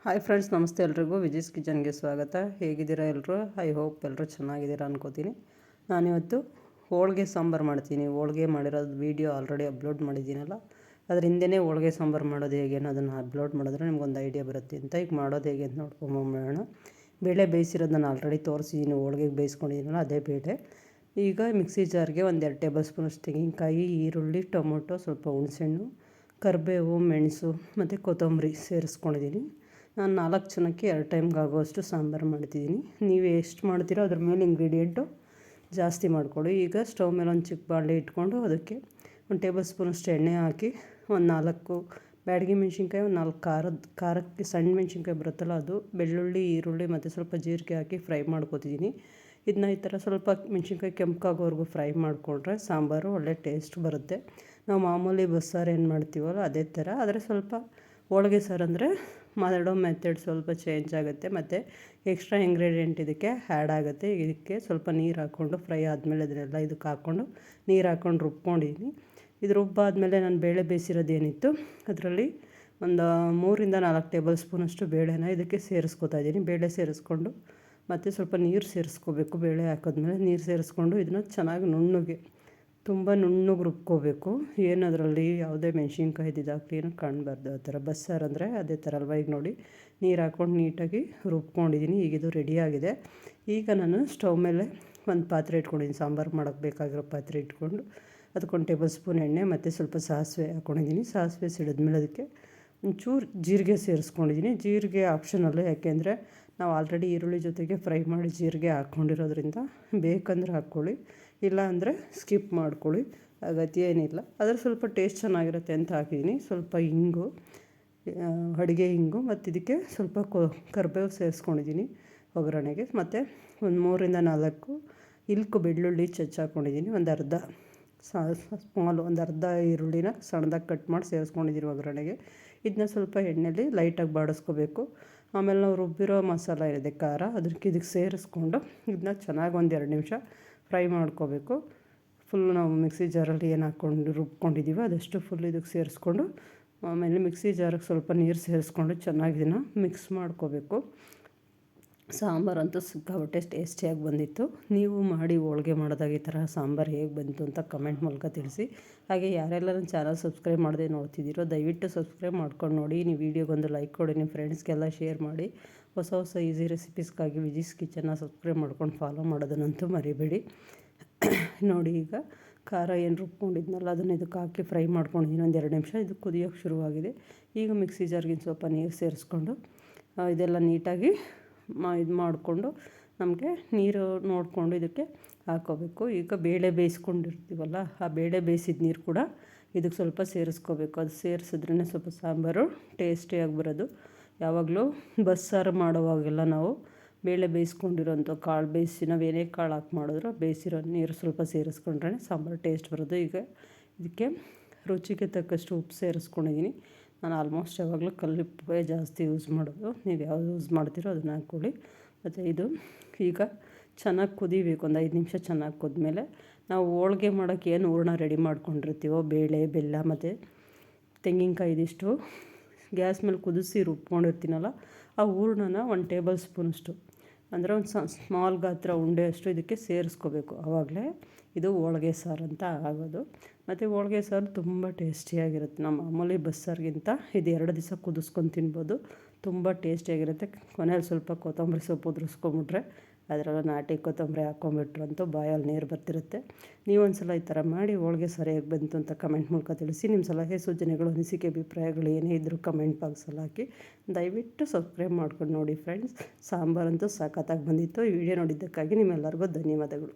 Hi friends, ನಮಸ್ತೆ ಎಲ್ರಿಗೂ. ವಿಜೀಸ್ ಕಿಚನ್ಗೆ ಸ್ವಾಗತ. ಹೇಗಿದ್ದೀರಾ ಎಲ್ಲರೂ? ಐ ಹೋಪ್ ಎಲ್ಲರೂ ಚೆನ್ನಾಗಿದ್ದೀರಾ ಅನ್ಕೋತೀನಿ. ನಾನಿವತ್ತು ಹೋಳಿಗೆ ಸಾಂಬಾರು ಮಾಡ್ತೀನಿ. ಹೋಳಿಗೆ ಮಾಡಿರೋದು ವೀಡಿಯೋ ಆಲ್ರೆಡಿ ಅಪ್ಲೋಡ್ ಮಾಡಿದ್ದೀನಲ್ಲ, ಅದ್ರ ಹಿಂದೆಯೇ ಹೋಳಿಗೆ ಸಾಂಬಾರು ಮಾಡೋದು ಹೇಗೆ ಅನ್ನೋದನ್ನು ಅಪ್ಲೋಡ್ ಮಾಡಿದ್ರೆ ನಿಮ್ಗೊಂದು ಐಡಿಯಾ ಬರುತ್ತೆ ಅಂತ. ಈಗ ಮಾಡೋದು ಹೇಗೆ ಅಂತ ನೋಡ್ಕೊಂಬೋಣ. ಬೇಳೆ ಬೇಯಿಸಿರೋದು ನಾನು ಆಲ್ರೆಡಿ ತೋರಿಸಿದ್ದೀನಿ. ಹೋಳಿಗೆಗೆ ಬೇಯಿಸ್ಕೊಂಡಿದ್ದೀನಲ್ಲ ಅದೇ ಬೇಳೆ. ಈಗ ಮಿಕ್ಸಿ ಜಾರ್ಗೆ 1-2 ಟೇಬಲ್ ಸ್ಪೂನಷ್ಟು ತೆಂಗಿನಕಾಯಿ, ಈರುಳ್ಳಿ, ಟೊಮೊಟೊ, ಸ್ವಲ್ಪ ಹುಣಸೆಹಣ್ಣು, ಕರಿಬೇವು, ಮೆಣಸು ಮತ್ತು ಕೊತ್ತಂಬರಿ ಸೇರಿಸ್ಕೊಂಡಿದ್ದೀನಿ. ನಾನು 4 ಜನಕ್ಕೆ 2 ಟೈಮ್ಗೆ ಆಗೋವಷ್ಟು ಸಾಂಬಾರು ಮಾಡ್ತಿದ್ದೀನಿ. ನೀವು ಎಷ್ಟು ಮಾಡ್ತೀರೋ ಅದ್ರ ಮೇಲೆ ಇಂಗ್ರೀಡಿಯೆಂಟು ಜಾಸ್ತಿ ಮಾಡ್ಕೊಳ್ಳಿ. ಈಗ ಸ್ಟವ್ ಮೇಲೆ ಒಂದು ಚಿಕ್ಕ ಬಾಣಲೆ ಇಟ್ಕೊಂಡು ಅದಕ್ಕೆ 1 ಟೇಬಲ್ ಸ್ಪೂನಷ್ಟು ಎಣ್ಣೆ ಹಾಕಿ, ಒಂದು 4 ಬ್ಯಾಡಗಿ ಮೆಣಸಿನ್ಕಾಯಿ, ಒಂದು 4 ಖಾರಕ್ಕೆ ಸಣ್ಣ ಮೆಣಸಿನ್ಕಾಯಿ ಬರುತ್ತಲ್ಲ ಅದು, ಬೆಳ್ಳುಳ್ಳಿ, ಈರುಳ್ಳಿ ಮತ್ತು ಸ್ವಲ್ಪ ಜೀರಿಗೆ ಹಾಕಿ ಫ್ರೈ ಮಾಡ್ಕೊತಿದ್ದೀನಿ. ಇದನ್ನ ಈ ಥರ ಸ್ವಲ್ಪ ಮೆಣಸಿನ್ಕಾಯಿ ಕೆಂಪಗಾಗೋವರೆಗೂ ಫ್ರೈ ಮಾಡಿಕೊಂಡ್ರೆ ಸಾಂಬಾರು ಒಳ್ಳೆ ಟೇಸ್ಟ್ ಬರುತ್ತೆ. ನಾವು ಮಾಮೂಲಿ ಬಸ್ಸಾರು ಏನು ಮಾಡ್ತೀವಲ್ಲ ಅದೇ ಥರ. ಆದರೆ ಸ್ವಲ್ಪ ಹೋಳಿಗೆ ಸಾರು ಅಂದರೆ ಮಾಡೋ ಮೆಥಡ್ ಸ್ವಲ್ಪ ಚೇಂಜ್ ಆಗುತ್ತೆ ಮತ್ತು ಎಕ್ಸ್ಟ್ರಾ ಇಂಗ್ರೀಡಿಯೆಂಟ್ ಇದಕ್ಕೆ ಆ್ಯಡ್ ಆಗುತ್ತೆ. ಇದಕ್ಕೆ ಸ್ವಲ್ಪ ನೀರು ಹಾಕ್ಕೊಂಡು ಫ್ರೈ ಆದಮೇಲೆ ಅದನ್ನೆಲ್ಲ ಇದಕ್ಕೆ ಹಾಕ್ಕೊಂಡು ನೀರು ಹಾಕ್ಕೊಂಡು ರುಬ್ಕೊಂಡಿದ್ದೀನಿ. ಇದು ರುಬ್ಬಾದಮೇಲೆ ನಾನು ಬೇಳೆ ಬೇಯಿಸಿರೋದೇನಿತ್ತು ಅದರಲ್ಲಿ ಒಂದು 3-4 ಟೇಬಲ್ ಸ್ಪೂನಷ್ಟು ಬೇಳೆನ ಇದಕ್ಕೆ ಸೇರಿಸ್ಕೊತಾ ಇದ್ದೀನಿ. ಬೇಳೆ ಸೇರಿಸ್ಕೊಂಡು ಮತ್ತು ಸ್ವಲ್ಪ ನೀರು ಸೇರಿಸ್ಕೋಬೇಕು. ಬೇಳೆ ಹಾಕಿದ್ಮೇಲೆ ನೀರು ಸೇರಿಸ್ಕೊಂಡು ಇದನ್ನ ಚೆನ್ನಾಗಿ ತುಂಬ ನುಣ್ಣಗೆ ರುಬ್ಕೋಬೇಕು. ಏನು ಅದರಲ್ಲಿ ಯಾವುದೇ ಮೆಣಸಿನ್ಕಾಯಿ ಇದಾಕಿ ಏನು ಕಾಣಬಾರ್ದು. ಆ ಥರ ಬಸ್ಸಾರು ಅಂದರೆ ಅದೇ ಥರ ಅಲ್ವ. ಈಗ ನೋಡಿ ನೀರು ಹಾಕ್ಕೊಂಡು ನೀಟಾಗಿ ರುಬ್ಕೊಂಡಿದ್ದೀನಿ. ಈಗ ಇದು ರೆಡಿಯಾಗಿದೆ. ಈಗ ನಾನು ಸ್ಟವ್ ಮೇಲೆ ಒಂದು ಪಾತ್ರೆ ಇಟ್ಕೊಂಡಿದ್ದೀನಿ. ಸಾಂಬಾರು ಮಾಡೋಕ್ಕೆ ಬೇಕಾಗಿರೋ ಪಾತ್ರೆ ಇಟ್ಕೊಂಡು ಅದಕ್ಕೆ 1 ಟೇಬಲ್ ಸ್ಪೂನ್ ಎಣ್ಣೆ ಮತ್ತು ಸ್ವಲ್ಪ ಸಾಸಿವೆ ಹಾಕ್ಕೊಂಡಿದ್ದೀನಿ. ಸಾಸಿವೆ ಸಿಡಿದ್ಮೇಲೆ ಅದಕ್ಕೆ ಒಂಚೂರು ಜೀರಿಗೆ ಸೇರಿಸ್ಕೊಂಡಿದ್ದೀನಿ. ಜೀರಿಗೆ ಆಪ್ಷನಲ್ಲು, ಯಾಕೆಂದರೆ ನಾವು ಆಲ್ರೆಡಿ ಈರುಳ್ಳಿ ಜೊತೆಗೆ ಫ್ರೈ ಮಾಡಿ ಜೀರಿಗೆ ಹಾಕ್ಕೊಂಡಿರೋದ್ರಿಂದ ಬೇಕಂದ್ರೆ ಹಾಕ್ಕೊಳ್ಳಿ, ಇಲ್ಲ ಅಂದರೆ ಸ್ಕಿಪ್ ಮಾಡ್ಕೊಳ್ಳಿ, ಅಗತ್ಯ ಏನಿಲ್ಲ. ಆದರೆ ಸ್ವಲ್ಪ ಟೇಸ್ಟ್ ಚೆನ್ನಾಗಿರುತ್ತೆ ಅಂತ ಹಾಕಿದ್ದೀನಿ. ಸ್ವಲ್ಪ ಹಿಂಗು, ಅಡುಗೆ ಹಿಂಗು ಮತ್ತು ಇದಕ್ಕೆ ಸ್ವಲ್ಪ ಕರಿಬೇವು ಸೇರಿಸ್ಕೊಂಡಿದ್ದೀನಿ ಒಗ್ಗರಣೆಗೆ. ಮತ್ತು ಒಂದು 3-4 ಇಲ್ಕು ಬೆಳ್ಳುಳ್ಳಿ ಹಾಕ್ಕೊಂಡಿದ್ದೀನಿ. ಒಂದು ಅರ್ಧ ಈರುಳ್ಳಿನ ಸಣ್ಣದಾಗಿ ಕಟ್ ಮಾಡಿ ಸೇರಿಸ್ಕೊಂಡಿದ್ದೀನಿ ಒಗ್ಗರಣೆಗೆ. ಇದನ್ನ ಸ್ವಲ್ಪ ಎಣ್ಣೆಯಲ್ಲಿ ಲೈಟಾಗಿ ಬಾಡಿಸ್ಕೋಬೇಕು. ಆಮೇಲೆ ನಾವು ರುಬ್ಬಿರೋ ಮಸಾಲ ಇದೆ ಖಾರ, ಇದಕ್ಕೆ ಸೇರಿಸ್ಕೊಂಡು ಇದನ್ನ ಚೆನ್ನಾಗಿ 1-2 ನಿಮಿಷ ಫ್ರೈ ಮಾಡ್ಕೋಬೇಕು. ಫುಲ್ ನಾವು ಮಿಕ್ಸಿ ಜಾರಲ್ಲಿ ಏನು ಹಾಕ್ಕೊಂಡು ರುಬ್ಕೊಂಡಿದ್ದೀವೋ ಅದಷ್ಟು ಫುಲ್ ಇದಕ್ಕೆ ಸೇರಿಸ್ಕೊಂಡು ಆಮೇಲೆ ಮಿಕ್ಸಿ ಜಾರಿಗೆ ಸ್ವಲ್ಪ ನೀರು ಸೇರಿಸ್ಕೊಂಡು ಚೆನ್ನಾಗಿ ಇದನ್ನು ಮಿಕ್ಸ್ ಮಾಡ್ಕೋಬೇಕು. ಸಾಂಬಾರಂತೂ ಸಿಕ್ಕಾಪಟ್ಟೆ ಟೇಸ್ಟಿಯಾಗಿ ಬಂದಿತ್ತು. ನೀವು ಮಾಡಿ ಹೋಳಿಗೆ ಮಾಡಿದಾಗ ಈ ಥರ ಸಾಂಬಾರು ಹೇಗೆ ಬಂತು ಅಂತ ಕಮೆಂಟ್ ಮೂಲಕ ತಿಳಿಸಿ. ಹಾಗೆ ಯಾರೆಲ್ಲ ನನ್ನ ಚಾನಲ್ ಸಬ್ಸ್ಕ್ರೈಬ್ ಮಾಡದೆ ನೋಡ್ತಿದ್ದೀರೋ ದಯವಿಟ್ಟು ಸಬ್ಸ್ಕ್ರೈಬ್ ಮಾಡ್ಕೊಂಡು ನೋಡಿ. ನೀವು ವೀಡಿಯೋಗೊಂದು ಲೈಕ್ ಕೊಡಿ, ನಿಮ್ಮ ಫ್ರೆಂಡ್ಸ್ಗೆಲ್ಲ ಶೇರ್ ಮಾಡಿ. ಹೊಸ ಈಸಿ ರೆಸಿಪೀಸ್ಗಾಗಿ ವಿಜೀಸ್ ಕಿಚನ್ನ ಸಬ್ಸ್ಕ್ರೈಬ್ ಮಾಡ್ಕೊಂಡು ಫಾಲೋ ಮಾಡೋದನ್ನಂತೂ ಮರಿಬೇಡಿ. ನೋಡಿ ಈಗ ಖಾರ ಏನು ರುಬ್ಕೊಂಡಿದ್ನಲ್ಲ ಅದನ್ನು ಇದಕ್ಕೆ ಹಾಕಿ ಫ್ರೈ ಮಾಡ್ಕೊಂಡಿದ್ದೀನಿ 1-2 ನಿಮಿಷ. ಇದು ಕುದಿಯೋಕ್ಕೆ ಶುರುವಾಗಿದೆ. ಈಗ ಮಿಕ್ಸಿ ಜಾರ್ಗಿನ ಸ್ವಲ್ಪ ನೀರು ಸೇರಿಸ್ಕೊಂಡು ಇದೆಲ್ಲ ನೀಟಾಗಿ ಇದು ಮಾಡಿಕೊಂಡು ನಮಗೆ ನೀರು ನೋಡಿಕೊಂಡು ಇದಕ್ಕೆ ಹಾಕ್ಕೋಬೇಕು. ಈಗ ಬೇಳೆ ಬೇಯಿಸ್ಕೊಂಡಿರ್ತೀವಲ್ಲ ಆ ಬೇಳೆ ಬೇಯಿಸಿದ ನೀರು ಕೂಡ ಇದಕ್ಕೆ ಸ್ವಲ್ಪ ಸೇರಿಸ್ಕೋಬೇಕು. ಅದು ಸೇರಿಸಿದ್ರೇ ಸ್ವಲ್ಪ ಸಾಂಬಾರು ಟೇಸ್ಟಿಯಾಗಿ ಬರೋದು. ಯಾವಾಗಲೂ ಬಸ್ಸಾರು ಮಾಡುವಾಗೆಲ್ಲ ನಾವು ಬೇಳೆ ಬೇಯಿಸ್ಕೊಂಡಿರೋಂಥ ಕಾಳು ನಾವು ಏನೇ ಕಾಳು ಹಾಕಿ ಮಾಡಿದ್ರು ಬೇಯಿಸಿರೋ ನೀರು ಸ್ವಲ್ಪ ಸೇರಿಸ್ಕೊಂಡ್ರೆ ಸಾಂಬಾರು ಟೇಸ್ಟ್ ಬರೋದು. ಈಗ ಇದಕ್ಕೆ ರುಚಿಗೆ ತಕ್ಕಷ್ಟು ಉಪ್ಪು ಸೇರಿಸ್ಕೊಂಡಿದ್ದೀನಿ. ನಾನು ಆಲ್ಮೋಸ್ಟ್ ಯಾವಾಗಲೂ ಕಲ್ಲುಪ್ಪೇ ಜಾಸ್ತಿ ಯೂಸ್ ಮಾಡೋದು. ನೀವು ಯಾವ್ದು ಯೂಸ್ ಮಾಡ್ತೀರೋ ಅದನ್ನು ಹಾಕ್ಕೊಳ್ಳಿ. ಮತ್ತು ಇದು ಈಗ ಚೆನ್ನಾಗಿ ಕುದಿಬೇಕು. ಒಂದು 5 ನಿಮಿಷ ಚೆನ್ನಾಗಿ ಕುದ್ಮೇಲೆ ನಾವು ಹೋಳಿಗೆ ಮಾಡೋಕ್ಕೆ ಏನು ಹೂರಣ ರೆಡಿ ಮಾಡ್ಕೊಂಡಿರ್ತೀವೋ ಬೇಳೆ, ಬೆಲ್ಲ ಮತ್ತು ತೆಂಗಿನಕಾಯಿ ಇದಿಷ್ಟು ಗ್ಯಾಸ್ ಮೇಲೆ ಕುದಿಸಿ ರುಬ್ಕೊಂಡಿರ್ತೀನಲ್ಲ ಆ ಹೂರಣನ 1 ಟೇಬಲ್ ಸ್ಪೂನಷ್ಟು ಅಂದರೆ ಒಂದು ಸ್ಮಾಲ್ ಗಾತ್ರ ಉಂಡೆಯಷ್ಟು ಇದಕ್ಕೆ ಸೇರಿಸ್ಕೋಬೇಕು. ಆವಾಗಲೇ ಇದು ಹೋಳಿಗೆ ಸಾರು ಅಂತ ಆಗೋದು. ಮತ್ತು ಹೋಳಿಗೆ ಸಾರು ತುಂಬ ಟೇಸ್ಟಿಯಾಗಿರುತ್ತೆ. ನಮ್ಮ ಮಾಮೂಲಿ ಬಸ್ಸಾರಿಗಿಂತ ಇದು 2 ದಿವಸ ಕುದಿಸ್ಕೊಂಡು ತಿನ್ಬೋದು. ತುಂಬ ಟೇಸ್ಟಿಯಾಗಿರುತ್ತೆ. ಕೊನೆಯಲ್ಲಿ ಸ್ವಲ್ಪ ಕೊತ್ತಂಬರಿ ಸೊಪ್ಪು ಉದುರಿಸ್ಕೊಂಬಿಟ್ರೆ, ಅದರಲ್ಲ ನಾಟಿ ಕೊತ್ತಂಬರಿ ಹಾಕ್ಕೊಂಬಿಟ್ರಂತೂ ಬಾಯಲ್ಲಿ ನೀರು ಬರ್ತಿರುತ್ತೆ. ನೀವೊಂದ್ಸಲ ಈ ಥರ ಮಾಡಿ ಹೋಳಿಗೆ ಸಾರು ಹೇಗೆ ಬಂತು ಅಂತ ಕಮೆಂಟ್ ಮೂಲಕ ತಿಳಿಸಿ. ನಿಮ್ಮ ಸಲಹೆ ಸೂಚನೆಗಳು, ಅನಿಸಿಕೆ, ಅಭಿಪ್ರಾಯಗಳು ಏನೇ ಇದ್ದರೂ ಕಮೆಂಟ್ ಬಾಕ್ಸಲ್ಲಿ ಹಾಕಿ. ದಯವಿಟ್ಟು ಸಬ್ಸ್ಕ್ರೈಬ್ ಮಾಡ್ಕೊಂಡು ನೋಡಿ ಫ್ರೆಂಡ್ಸ್. ಸಾಂಬಾರಂತೂ ಸಖತ್ತಾಗಿ ಬಂದಿತ್ತು. ಈ ವಿಡಿಯೋ ನೋಡಿದ್ದಕ್ಕಾಗಿ ನಿಮ್ಮೆಲ್ಲರಿಗೂ ಧನ್ಯವಾದಗಳು.